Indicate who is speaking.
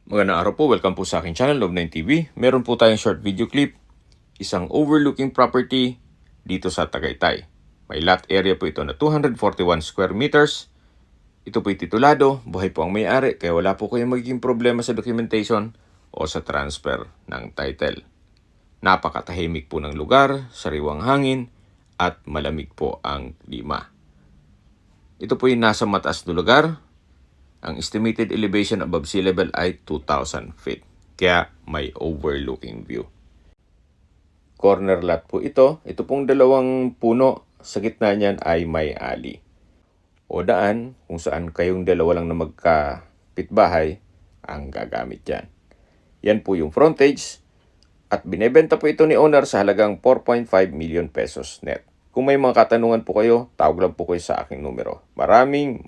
Speaker 1: Magandang araw po, welcome po sa aking channel, Love9 TV. Meron po tayong short video clip, isang overlooking property dito sa Tagaytay. May lot area po ito na 241 square meters. Ito po'y titulado, buhay po ang may-ari, kaya wala po kayong magiging problema sa documentation o sa transfer ng title. Napakatahimik po ng lugar, sariwang hangin, at malamig po ang klima. Ito po'y nasa mataas na lugar. Ang estimated elevation above sea level ay 2,000 feet. Kaya may overlooking view. Corner lot po ito. Ito pong dalawang puno. Sa gitna niyan ay may alley o daan kung saan kayong dalawa lang na magkapitbahay ang gagamit dyan. Yan po yung frontage. At binebenta po ito ni owner sa halagang 4.5 million pesos net. Kung may mga katanungan po kayo, tawag lang po kayo sa aking numero. Maraming